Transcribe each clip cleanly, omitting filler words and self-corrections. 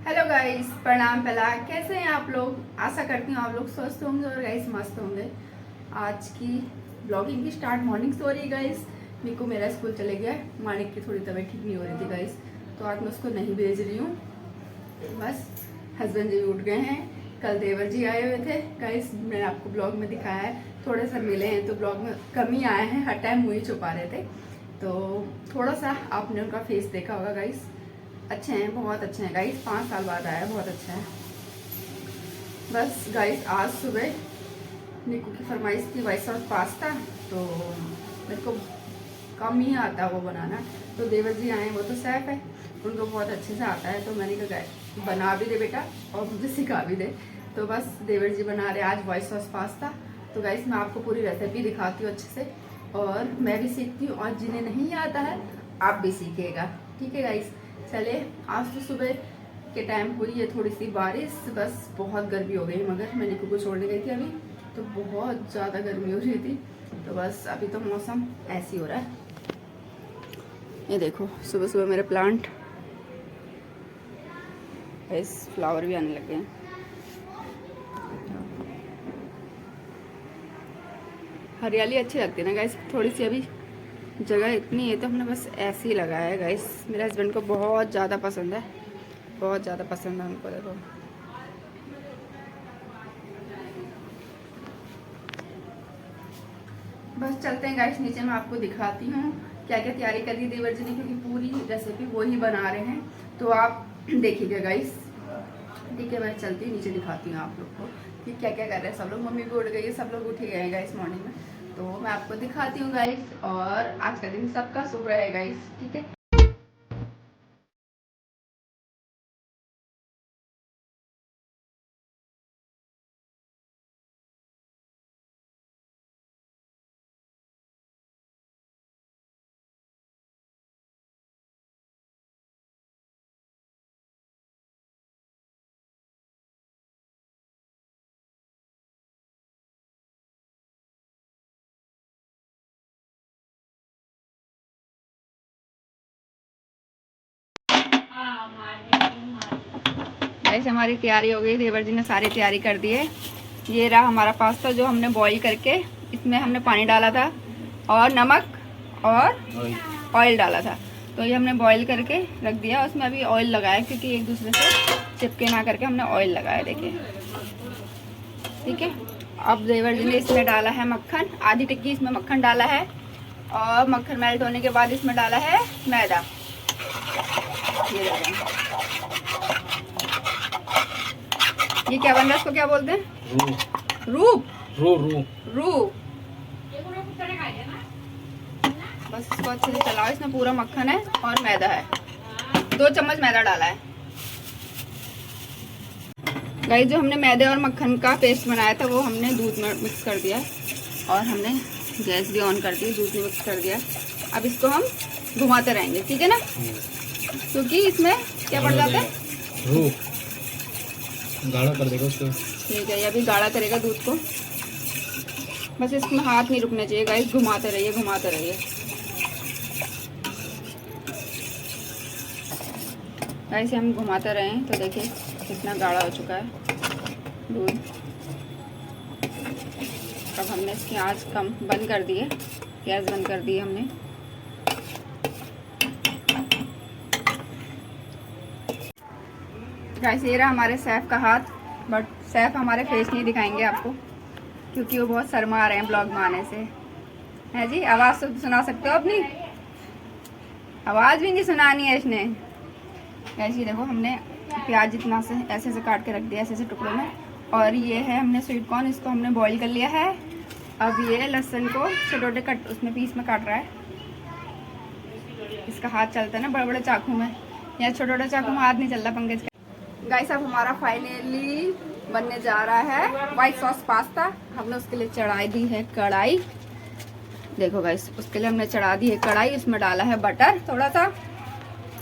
Hello guys, प्रणाम। पहला कैसे हैं आप लोग? आशा करती हूँ आप लोग स्वस्थ होंगे और गाइस मस्त होंगे। आज की ब्लॉगिंग की स्टार्ट मॉर्निंग से हो रही है गाइस। मीको मेरा स्कूल चले गया है। मानिक की थोड़ी तबीयत ठीक नहीं हो रही थी गाइस, तो आज मैं उसको नहीं भेज रही हूँ। बस हस्बैंड जी उठ गए हैं। कल देवर जी आए हुए थे गाइस, मैंने आपको ब्लॉग में दिखाया है। थोड़े सा मिले हैं तो ब्लॉग में कम ही आए हैं, हर टाइम मुँह ही छुपा रहे थे। तो थोड़ा सा आपने उनका फेस देखा होगा गाइस। अच्छे हैं, बहुत अच्छे हैं गाइस। 5 साल बाद आया, बहुत अच्छा है। बस गाइस आज सुबह निकू की फरमाइश थी वाइट सॉस पास्ता, तो मेरे को कम ही आता वो बनाना। तो देवर जी आए, वो तो सेफ है, उनको बहुत अच्छे से आता है। तो मैंने कहा बना भी दे बेटा और मुझे सिखा भी दे। तो बस देवर जी बना रहे आज वाइट सॉस पास्ता। तो गाइस मैं आपको पूरी रेसिपी दिखाती हूँ अच्छे से, और मैं भी सीखती हूँ, और जिन्हें नहीं आता है आप भी सीखिएगा। ठीक है गाइस, चले। आज तो सुबह के टाइम हुई है थोड़ी सी बारिश, बस बहुत गर्मी हो गई। मगर मैं निकू को छोड़ने गई थी अभी, तो बहुत ज़्यादा गर्मी हो रही थी। तो बस अभी तो मौसम ऐसी हो रहा है। ये देखो सुबह सुबह मेरे प्लांट, इस फ्लावर भी आने लगे हैं। हरियाली अच्छी लगती है ना गाइस, थोड़ी सी अभी जगह इतनी है तो हमने बस ऐसे ही लगाया है गाइस। मेरे हस्बैंड को बहुत ज़्यादा पसंद है, बहुत ज़्यादा पसंद है उनको। देखो बस चलते हैं गाइस नीचे, मैं आपको दिखाती हूँ क्या क्या तैयारी कर दी देवर जी ने, क्योंकि पूरी रेसिपी वो ही बना रहे हैं। तो आप देखिएगा गाइस। ठीक है, मैं चलती हूँ नीचे, दिखाती हूँ आप लोग को कि क्या क्या कर रहे हैं सब लोग। मम्मी भी उठ गई है, सब लोग उठ ही गए हैं गाइस मॉर्निंग में। तो मैं आपको दिखाती हूँ गाइस, और आज का दिन सबका शुभ रहे गाइस। ठीक है। गाइस हमारी तैयारी हो गई, देवर जी ने सारी तैयारी कर दी है। ये रहा हमारा पास्ता जो हमने बॉईल करके, इसमें हमने पानी डाला था और नमक और ऑयल डाला था। तो ये हमने बॉईल करके रख दिया, उसमें अभी ऑयल लगाया, क्योंकि एक दूसरे से चिपके ना करके हमने ऑयल लगाया। देखिए ठीक है। अब देवर जी ने इसमें डाला है मक्खन, आधी टिक्की इसमें मक्खन डाला है, और मक्खन मेल्ट होने के बाद इसमें डाला है मैदा। ये ये क्या बन रहा है, इसको क्या बोलते हैं? रूप रू रू रू। बस इसको अच्छे से चलाओ। इसमें पूरा मक्खन है और मैदा है, 2 चम्मच मैदा डाला है गाइस। जो हमने मैदे और मक्खन का पेस्ट बनाया था वो हमने दूध में मिक्स कर दिया, और हमने गैस भी ऑन कर दी, दूध में मिक्स कर दिया। अब इसको हम घुमाते रहेंगे, ठीक है ना, क्योंकि इसमें क्या पड़ जाता है, गाढ़ा कर देगा उसको। ठीक है, ये अभी गाढ़ा करेगा दूध को। बस इसमें हाथ नहीं रुकने चाहिए गाइस, घुमाते रहिए घुमाते रहिए ऐसे हम घुमाते रहे। तो देखिए कितना गाढ़ा हो चुका है दूध। अब हमने इसकी आंच कम बंद कर दी है, गैस बंद कर दी है हमने। गाइस ये रहा हमारे सैफ का हाथ, बट सैफ हमारे फेस नहीं दिखाएंगे आपको, क्योंकि वो बहुत शर्मा रहे हैं ब्लॉग में आने से। है जी, आवाज़ सुना सकते हो अपनी? आवाज़ भी नहीं सुनानी है इसने। ऐसे देखो हमने प्याज जितना से ऐसे ऐसे काट के रख दिया, ऐसे ऐसे टुकड़ों में। और ये है हमने स्वीट कॉर्न, इसको हमने बॉईल कर लिया है। अब ये लहसुन को छोटे छोटे कट उसमें पीस में काट रहा है। इसका हाथ चलता है ना बड़े बड़े चाकू में, या छोटे छोटे चाकू में हाथ नहीं चल रहा पंकज का। गाइस अब हमारा फाइनली बनने जा रहा है वाइट सॉस पास्ता। हमने उसके लिए चढ़ाई दी है कढ़ाई। देखो गाइस, उसके लिए हमने चढ़ा दी है कढ़ाई, उसमें डाला है बटर थोड़ा सा।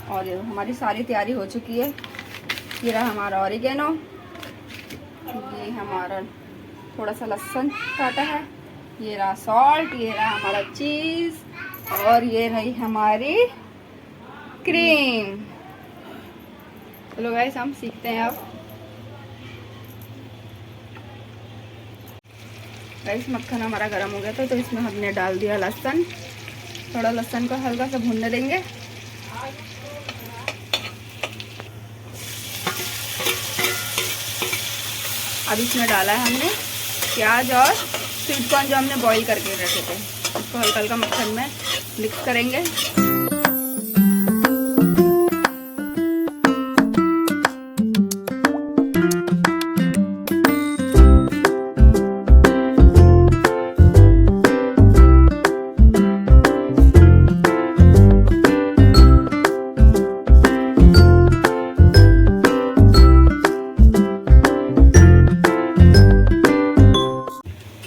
और देखो हमारी सारी तैयारी हो चुकी है। ये रहा हमारा ऑरिगेनो, ये हमारा थोड़ा सा लहसुन काटा है, ये रहा सॉल्ट, ये रहा हमारा चीज़, और ये रही हमारी क्रीम। चलो गाइस हम सीखते हैं अब। गाइस मक्खन हमारा गर्म हो गया था तो इसमें हमने डाल दिया लहसुन। थोड़ा लहसुन को हल्का सा भूनने देंगे। अब इसमें डाला है हमने प्याज और स्वीट कॉर्न जो हमने बॉईल करके रखे थे। इसको हल्का हल्का मक्खन में मिक्स करेंगे।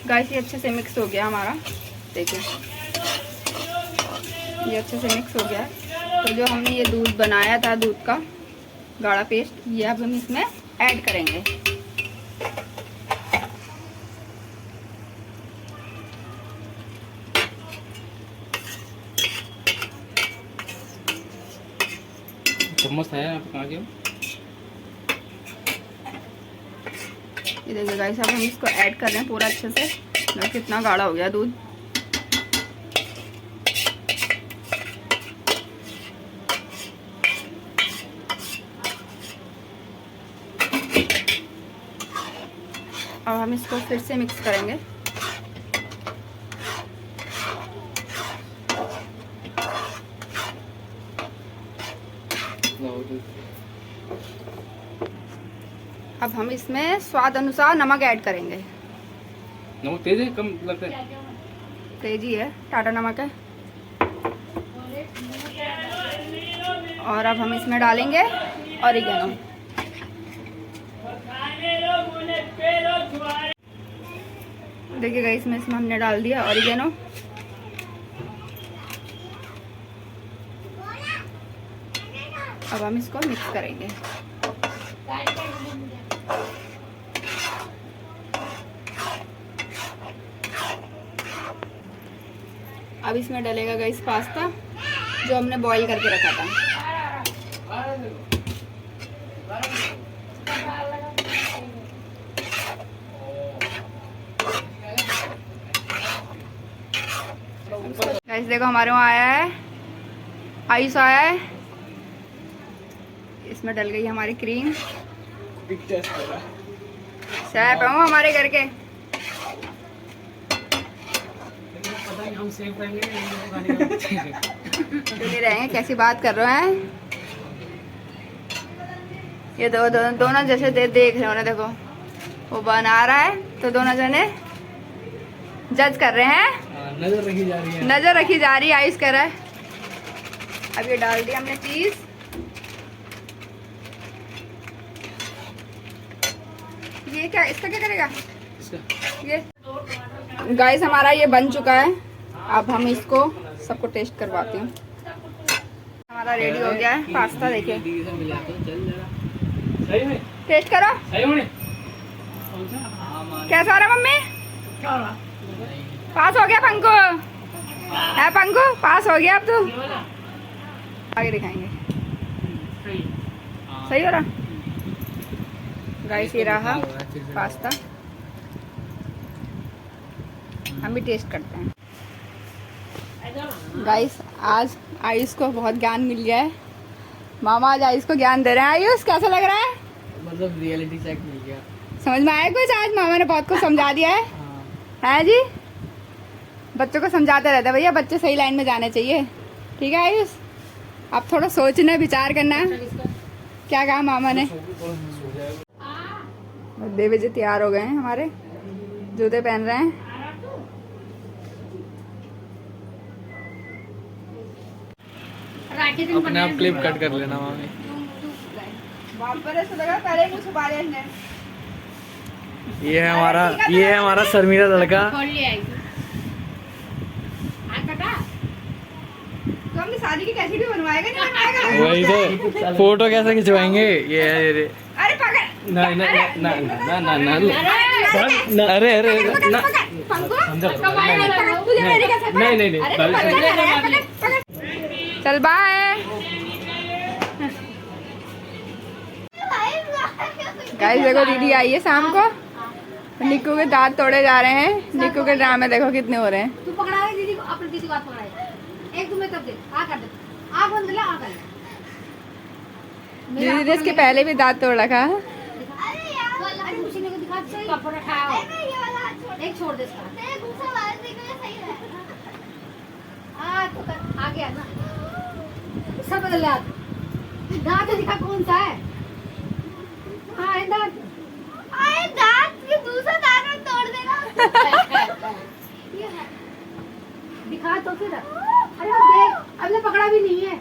गाइस ये अच्छे से मिक्स हो गया हमारा, देखिए ये अच्छे से मिक्स हो गया। तो जो हमने ये दूध बनाया था, दूध का गाढ़ा पेस्ट, ये अब हम इसमें ऐड करेंगे। चम्मच है आप कहाँ के? ये देखिए गाइस अब हम इसको ऐड कर रहे हैं पूरा अच्छे से। कितना गाढ़ा हो गया दूध। अब हम इसको फिर से मिक्स करेंगे। अब हम इसमें स्वाद अनुसार नमक ऐड करेंगे। नमक तेज है कम लगता है? तेजी है, टाटा नमक है। और अब हम इसमें डालेंगे ऑरिगेनो। देखिए गाइस इसमें हमने डाल दिया ऑरिगेनो। अब हम इसको मिक्स करेंगे। अब इसमें डलेगा गाइस पास्ता जो हमने बॉईल करके रखा था। गाइस देखो हमारे वहाँ आया है, आयुष आया है। इसमें डल गई हमारी क्रीम। शेफ है वो हमारे घर के। हम सेव करेंगे नहीं रहेंगे, कैसी बात कर रहे हैं ये। दोनों जैसे देख रहे हो ना, देखो वो बना रहा है तो दोनों जने जज कर रहे हैं। नजर रखी जा रही है, नजर रखी जा रही है। आयुष कर रहा है। अब ये डाल दिया हमने चीज। ये क्या, इसका क्या करेगा? ये गाइस हमारा ये बन चुका है। अब हम इसको सबको टेस्ट करवाते हैं। हमारा रेडी हो गया है पास्ता। देखिए टेस्ट करो, कैसा हो रहा मम्मी? पास हो गया पंकु है? पंकु पास हो गया। अब तू आगे दिखाएंगे। सही हो रहा गाइस? ये रहा पास्ता। हम भी टेस्ट करते हैं। गाइस आज आयुष को बहुत ज्ञान मिल गया है। मामा आज आयुष को ज्ञान दे रहे हैं। आयुष कैसा लग रहा है? मतलब रियलिटी चेक मिल गया। समझ में आया कुछ? आज मामा ने बहुत कुछ समझा दिया है। है जी? बच्चों को समझाते रहते हैं भैया, बच्चे सही लाइन में जाने चाहिए। ठीक है आयुष, आप थोड़ा सोचना, विचार करना। क्या कहा मामा ने? देवी जी तैयार हो गए हैं हमारे, जूते पहन रहे हैं। अपने आप क्लिप कट कर लेना मामी। ये है हमारा शर्मीला लड़का। तो हमने शादी की कैसेट भी बनवाएगा, नहीं बनवाएगा? वही तो, फोटो कैसे खिंचवाएंगे? ये अरे पकड़। ना ना ना ना ना ना ना, अरे अरे ना, नहीं नहीं नहीं, चल बाय। गाइस देखो दीदी आई है शाम को, निक्कू के दांत तोड़े जा रहे हैं। निक्कू के ड्रामे देखो कितने हो रहे हैं। तू पकड़ा है दीदी को, अपनी दीदी को हाथ पकड़ा है। एक तुम्हें तब दे, आ कर दे, आ बंद ले, आ कर ले। दीदी ने इसके पहले भी दांत तोड़ रखा है। अरे यार, खुशी ने को दिखा सही कपड़ा उठाओ। एक छोड़ दे इसका। तेरे दूसरा वाला देखने सही है। आ तो आ गया ना। सब बदल ले। दांत दिखा कौन सा है? हाँ है दांत। अरे दांत के दूसरा दांत तोड़ देना। ये है। दिखा तो फिर। अरे देख, अभी पकड़ा भी नहीं है।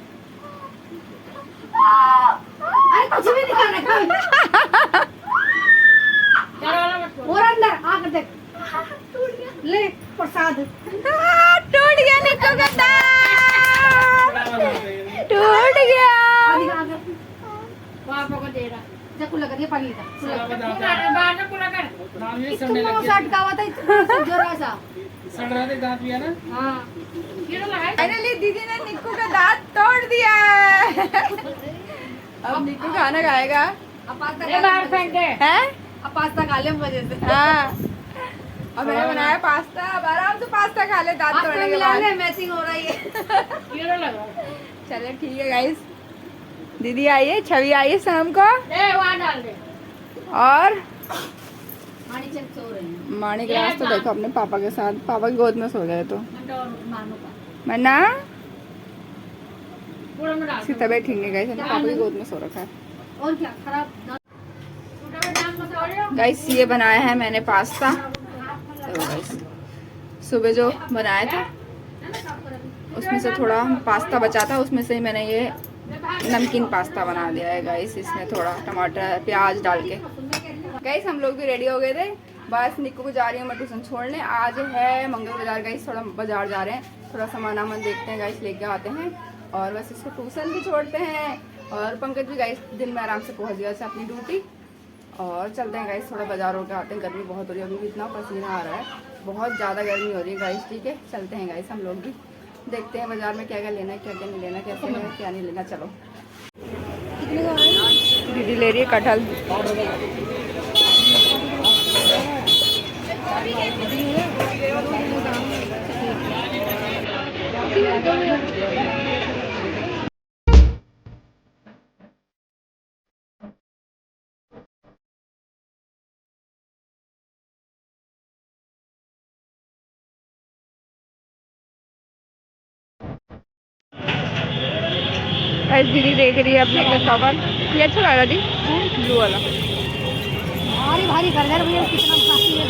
अरे कुछ भी दिखा रखा है। और अंदर आकर देख। ले प्रसाद। टूट गया निक्कू का दांत, टूट गया। जकू लगा दिया पानी का। दांत भी सड़ने लग गए। अटका हुआ था इतना जोरा सा। सड़ रहे थे दांत भी है ना। हाँ। फाइनली दीदी ने निक्कू का दांत तोड़ दिया है। अब निक्कू खाना खाएगा। अब पास्ता हैं? खा ले वजह से। हाँ। अब मैंने बनाया पास्ता। अब आराम से पास्ता खा ले दांत पास्ता तोड़ने के मिला बाद। ले, मैचिंग हो रही है। चलो ठीक है गाइस, दीदी आई है, छवि आई है शाम को, वहाँ डाल दे। और मानी चंद सो रही है। माणिक राज तो देखो अपने पापा के साथ, पापा की गोद में सो गए। तो मानो का मन्ना पूरा में डाल इसकी तबीयत ठीक नहीं गई, पापा की गोद में सो रखा है। और क्या खराब गाइस ये बनाया है मैंने पास्ता। तो गाइस सुबह जो बनाया था उसमें से थोड़ा पास्ता बचा था, उसमें से मैंने ये नमकीन पास्ता बना दिया है गाइस। इसमें थोड़ा टमाटर प्याज डाल के। गाइस हम लोग भी रेडी हो गए थे, बस निक्कू को जा रही हूँ मैं ट्यूशन छोड़ने। आज है मंगल बाजार गाइस, थोड़ा बाजार जा रहे हैं, थोड़ा सामान वामान देखते हैं गाइस, लेके आते हैं और बस इसको ट्यूशन भी छोड़ते हैं। और पंकज भी गाइस दिन में आराम से पहुँच गया अपनी ड्यूटी। और चलते हैं गाइस, थोड़ा बाजार होकर आते हैं। गर्मी बहुत हो रही है, अभी भी इतना पसीना आ रहा है, बहुत ज़्यादा गर्मी हो रही है गाइस। ठीक है चलते हैं गाइस, हम लोग भी देखते हैं बाजार में क्या क्या लेना है, क्या क्या नहीं लेना, कैसे है क्या नहीं लेना। चलो दीदी ले रही है कटहल। दीदी देख रही है अपने का कवर, ये अच्छा लग रहा दी ब्लू वाला। भारी भारी कर दे भैया, कितना भारी है।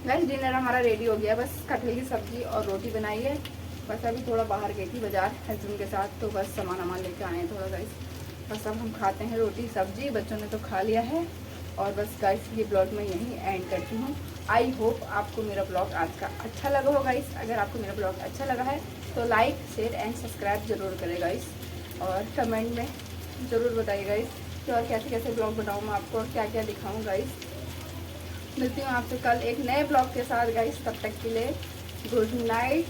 गाइस डिनर हमारा रेडी हो गया, बस कटहल की सब्जी और रोटी बनाई है। बस अभी थोड़ा बाहर गई थी बाजार हस्बैंड के साथ, तो बस सामान वामान लेके आए हैं थोड़ा गाइस। बस अब हम खाते हैं रोटी सब्जी, बच्चों ने तो खा लिया है। और बस गाइस ये ब्लॉग मैं यहीं एंड करती हूँ। आई होप आपको मेरा ब्लॉग आज का अच्छा लगा हो गाइस। अगर आपको मेरा ब्लॉग अच्छा लगा है तो लाइक शेयर एंड सब्सक्राइब जरूर करें गाइस, और कमेंट में ज़रूर बताइए गाइस कि और कैसे कैसे ब्लॉग बनाऊँ मैं आपको और क्या क्या दिखाऊँ गाइस। मिलती हूँ आपसे कल एक नए ब्लॉग के साथ गाइस, तब तक के लिए गुड नाइट।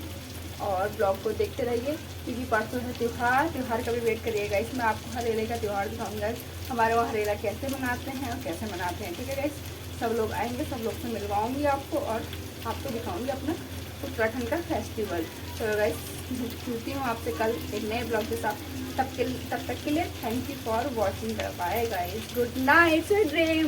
और ब्लॉग को देखते रहिए क्योंकि परसों है त्यौहार का भी वेट करिए गाइस। मैं आपको हरेला का त्यौहार दिखाऊंगा, हमारे वहाँ हरेला कैसे मनाते हैं और कैसे मनाते हैं। ठीक है गाइस, सब लोग आएंगे, सब लोग से मिलवाऊंगी आपको और आपको दिखाऊंगी अपना उत्तराखंड का फेस्टिवल। तो गाइस मिलती हूँ आपसे कल एक नए ब्लॉग के साथ, तब तक के लिए thank you for watching. Bye guys, good night, sweet dream.